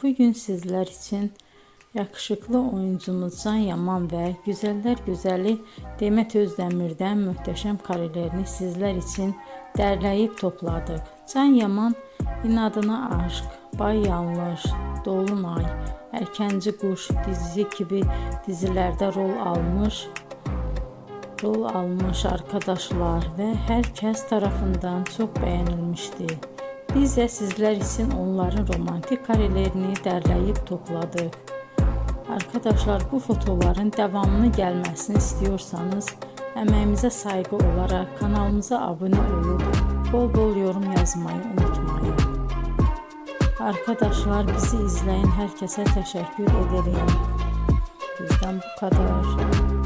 bugün sizler için yakışıklı oyuncumuz Can Yaman ve güzeller güzeli Demet Özdemir'den muhteşem karelerini sizler için derleyip topladık. Can Yaman İnadına Aşk, Bay Yanlış, Dolunay, Erkenci Kuş dizisi gibi dizilerde rol almış arkadaşlar ve herkes tarafından çok beğenilmişti. Biz de sizler için onların romantik karelerini derleyip topladık. Arkadaşlar, bu fotoların devamını gelmesini istiyorsanız emeğimize saygı olarak kanalımıza abone olup bol bol yorum yazmayı unutmayın. Arkadaşlar, bizi izleyen herkese teşekkür ederim. Bizden bu kadar.